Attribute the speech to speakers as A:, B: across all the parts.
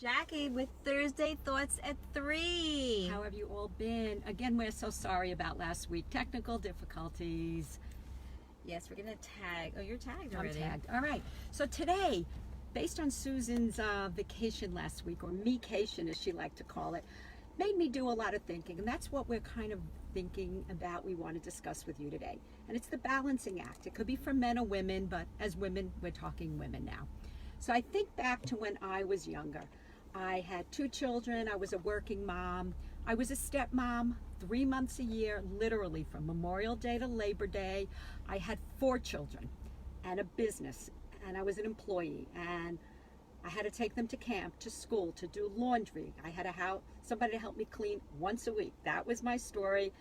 A: Jacqui with Thursday Thoughts at 3.
B: How have you all been? Again, we're so sorry about last week. Technical difficulties.
A: Yes, we're going to tag. Oh, you're tagged already.
B: I'm tagged. All right. So today, based on Susan's vacation last week, or me-cation as she liked to call it, made me do a lot of thinking. And that's what we're kind of thinking about we want to discuss with you today. And it's the balancing act. It could be for men or women, but as women, we're talking women now. So I think back to when I was younger. I had 2 children. I was a working mom. I was a stepmom 3 months a year, literally from Memorial Day to Labor Day. I had 4 children and a business, and I was an employee, and I had to take them to camp, to school, to do laundry. I had somebody to help me clean once a week. That was my story,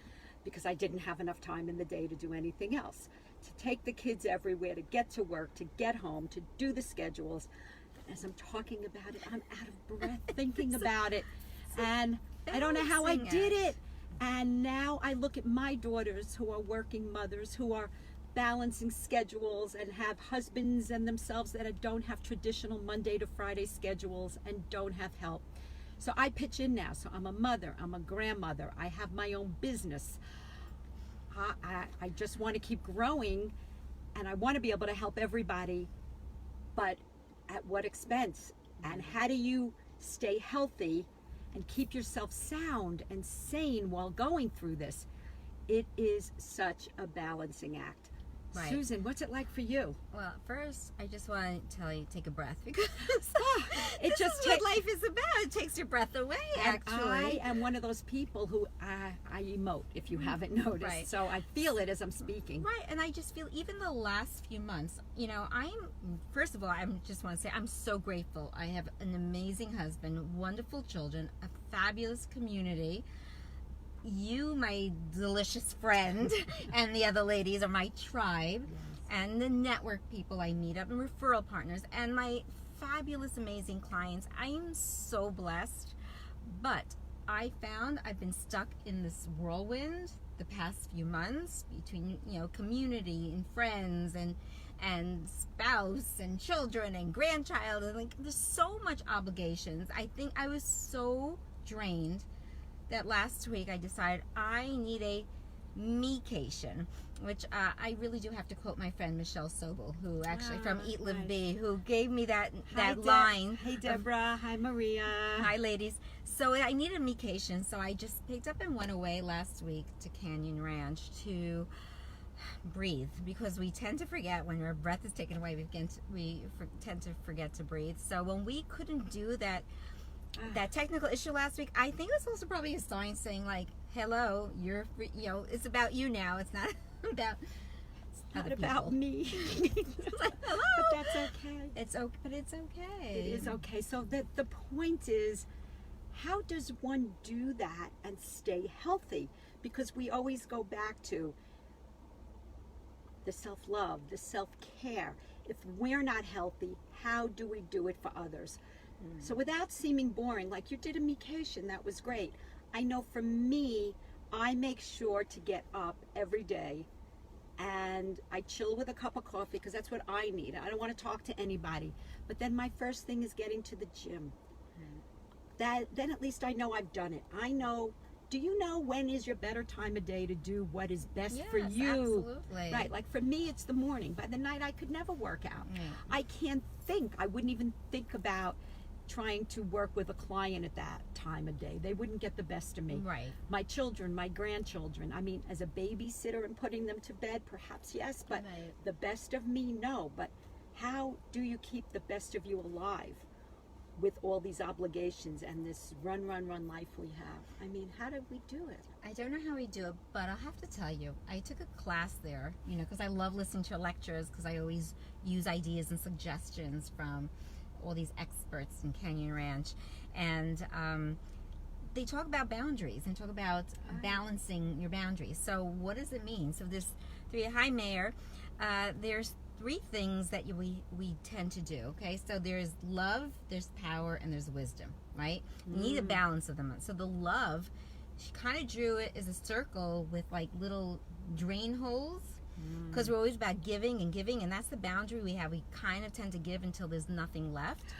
B: because I didn't have enough time in the day to do anything else. To take the kids everywhere, to get to work, to get home, to do the schedules. As I'm talking about it, I'm out of breath thinking about it. And I don't know how I did it. And now I look at my daughters who are working mothers, who are balancing schedules and have husbands and themselves that don't have traditional Monday to Friday schedules and don't have help. So I pitch in now. So I'm a mother, I'm a grandmother, I have my own business. I just want to keep growing, and I want to be able to help everybody, but at what expense? And how do you stay healthy and keep yourself sound and sane while going through this? It is such a balancing act. Right. Susan, what's it like for you?
A: Well, first, I just want to tell you, take a breath, because
B: this is
A: what life is about. It takes your breath away, actually.
B: I am one of those people who I emote, if you haven't noticed.
A: Right.
B: So I feel it as I'm speaking.
A: Right, and I just feel even the last few months, first of all, I just want to say I'm so grateful. I have an amazing husband, wonderful children, a fabulous community. You, my delicious friend, and the other ladies are my tribe, yes. And the network people I meet up, and referral partners, and my fabulous, amazing clients. I am so blessed, but I found I've been stuck in this whirlwind the past few months between, community and friends and spouse and children and grandchild, and there's so much obligations. I think I was so drained that last week I decided I need a me-cation, which I really do have to quote my friend Michelle Sobel, who actually from Eat Live Be, who gave me that line.
B: Hey Deborah, hi Maria.
A: Hi ladies. So I needed a me-cation, so I just picked up and went away last week to Canyon Ranch to breathe, because we tend to forget when our breath is taken away. We tend to forget to breathe. So when we couldn't do that technical issue last week, I think it was also probably a sign saying, like, hello, you're free, it's about you now. It's not about
B: about me.
A: It's like, hello.
B: But that's okay.
A: But it's okay.
B: It is okay. So the point is, how does one do that and stay healthy? Because we always go back to the self-love, the self-care. If we're not healthy, how do we do it for others? So without seeming boring, like you did a me-cation, that was great. I know for me, I make sure to get up every day and I chill with a cup of coffee, because that's what I need. I don't want to talk to anybody. But then my first thing is getting to the gym. Then at least I know I've done it. I know. Do you know when is your better time of day to do what is best for you?
A: Absolutely.
B: Right, like for me, it's the morning. By the night, I could never work out. I can't think. I wouldn't even think about trying to work with a client at that time of day. They wouldn't get the best of me.
A: Right.
B: My children, my grandchildren, I mean, as a babysitter and putting them to bed, perhaps yes, but the best of me, no. But how do you keep the best of you alive with all these obligations and this run life we have? I mean, how do we do it?
A: I don't know how we do it, but I'll have to tell you, I took a class there, because I love listening to lectures, because I always use ideas and suggestions from all these experts in Canyon Ranch, and they talk about boundaries and talk about balancing your boundaries. So what does it mean? So there's hi Mayor, there's 3 things that we tend to do. Okay, so there's love, there's power, and there's wisdom, right? You need a balance of them. So the love, she kind of drew it as a circle with like little drain holes, because we're always about giving, and that's the boundary we have. We kind of tend to give until there's nothing left.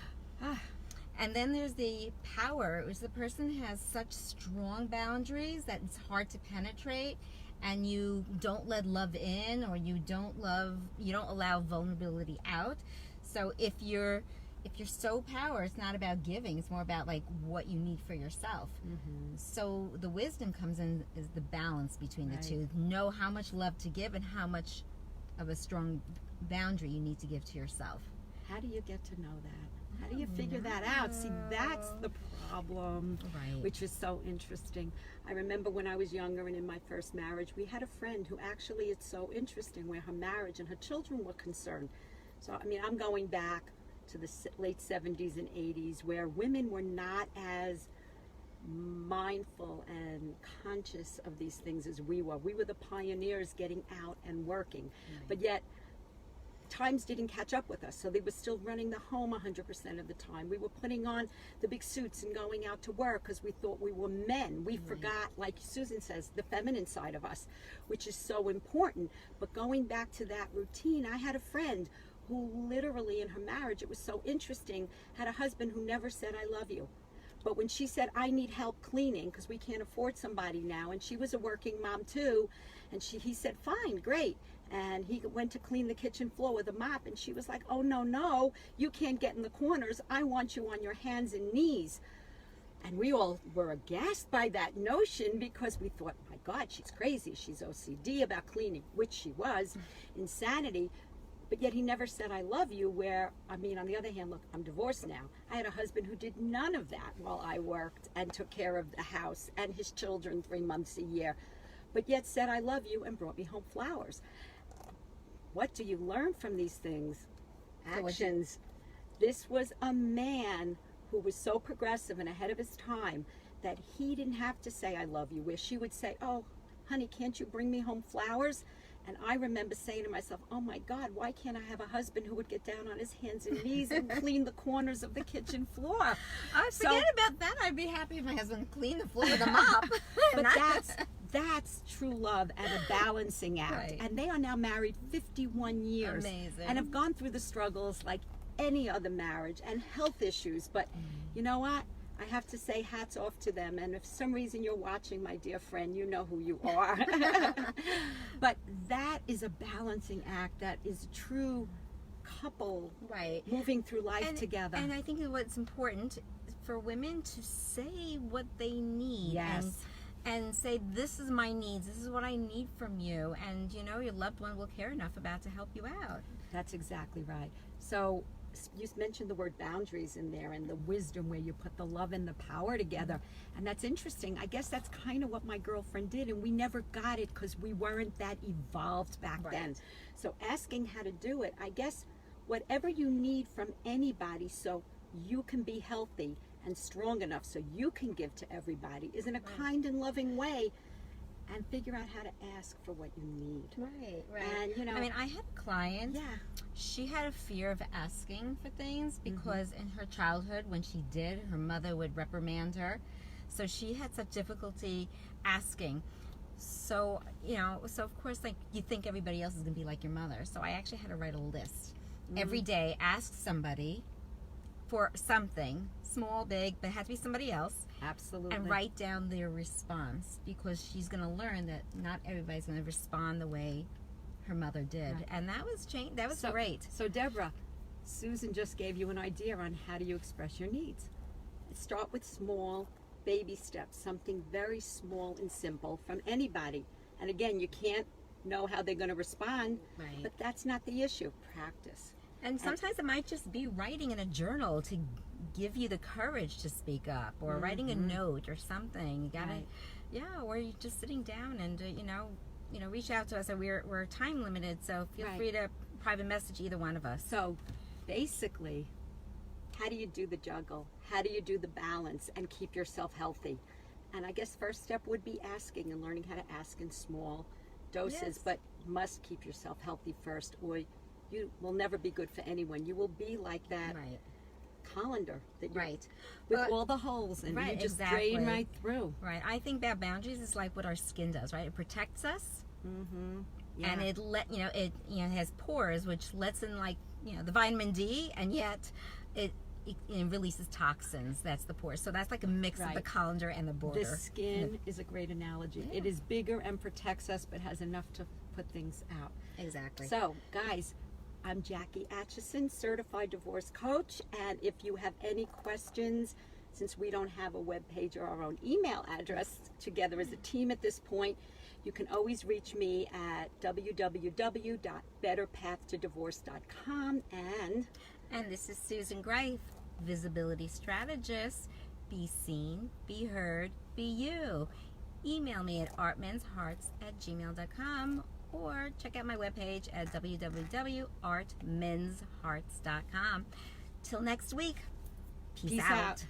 A: And then there's the power, which the person has such strong boundaries that it's hard to penetrate, and you don't let love in, or you don't allow vulnerability out. So if you're so power, it's not about giving, it's more about like what you need for yourself. So the wisdom comes in is the balance between the two. Know how much love to give and how much of a strong boundary you need to give to yourself.
B: How do you get to know that? How do you figure that out? See, that's the problem, which is so interesting. I remember when I was younger and in my first marriage, we had a friend who actually, it's so interesting, where her marriage and her children were concerned. So, I mean, I'm going back to the late 70s and 80s, where women were not as mindful and conscious of these things as we were. We were the pioneers getting out and working, but yet times didn't catch up with us, so they were still running the home 100% of the time. We were putting on the big suits and going out to work because we thought we were men. We forgot, like Susan says, the feminine side of us, which is so important. But going back to that routine, I had a friend who literally in her marriage, it was so interesting, had a husband who never said, "I love you." But when she said, "I need help cleaning because we can't afford somebody now," and she was a working mom too, and he said, "Fine, great." And he went to clean the kitchen floor with a mop, and she was like, "Oh, no, you can't get in the corners. I want you on your hands and knees." And we all were aghast by that notion, because we thought, my God, she's crazy. She's OCD about cleaning, which she was, insanity. But yet he never said, "I love you," where, I mean, on the other hand, look, I'm divorced now. I had a husband who did none of that while I worked and took care of the house and his children 3 months a year, but yet said, "I love you," and brought me home flowers. What do you learn from these things? Actions. This was a man who was so progressive and ahead of his time that he didn't have to say, "I love you," where she would say, "Oh, honey, can't you bring me home flowers?" And I remember saying to myself, "Oh my God, why can't I have a husband who would get down on his hands and knees and clean the corners of the kitchen floor?"
A: Forget about that. I'd be happy if my husband cleaned the floor with a mop.
B: But that's true love and a balancing act. And they are now married 51 years.
A: Amazing.
B: And have gone through the struggles like any other marriage and health issues. But you know what? I have to say hats off to them. And if for some reason you're watching, my dear friend, you know who you are. But that is a balancing act. That is a true couple moving through life together.
A: And I think what's important for women to say what they need. And say, "This is my needs. This is what I need from you." And, you know, your loved one will care enough about to help you out.
B: That's exactly right. So you mentioned the word boundaries in there, and the wisdom where you put the love and the power together. And that's interesting. I guess that's kind of what my girlfriend did, and we never got it because we weren't that evolved back then. So asking how to do it, I guess whatever you need from anybody so you can be healthy and strong enough so you can give to everybody is in a kind and loving way, and figure out how to ask for what you need. And, you know,
A: I mean, I had a client, she had a fear of asking for things because in her childhood, when she did, her mother would reprimand her. So she had such difficulty asking. So, you know, so of course, like, you think everybody else is going to be like your mother. So I actually had to write a list. Every day, ask somebody for something, small, big, but it has to be somebody else.
B: Absolutely.
A: And write down their response, because she's going to learn that not everybody's going to respond the way her mother did. And that was great.
B: So Deborah, Susan just gave you an idea on how do you express your needs. Start with small baby steps, something very small and simple from anybody. And again, you can't know how they're going to respond, but that's not the issue. Practice.
A: And sometimes it might just be writing in a journal to give you the courage to speak up, or writing a note or something. You gotta, or you're just sitting down and you know, reach out to us. So we're time limited, so feel free to private message either one of us.
B: So basically, how do you do the juggle? How do you do the balance and keep yourself healthy? And I guess first step would be asking and learning how to ask in small doses, but must keep yourself healthy first, or you will never be good for anyone. You will be like that colander that you with all the holes, and you just drain right through.
A: I think that boundaries is like what our skin does. It protects us, and it has pores, which lets in, like, the vitamin D, and yet it it releases toxins. That's the pores. So that's like a mix of the
B: Right.
A: colander and the border.
B: The skin is a great analogy.
A: Yeah.
B: It is bigger and protects us, but has enough to put things out.
A: Exactly.
B: So, guys, I'm Jacqui Atcheson, certified divorce coach, and if you have any questions, since we don't have a web page or our own email address together as a team at this point, you can always reach me at www.betterpathtodivorce.com.
A: And this is Susan Greif, visibility strategist. Be seen, be heard, be you. Email me at artmenshearts@gmail.com or check out my webpage at www.artmenshearts.com. Till next week, peace out.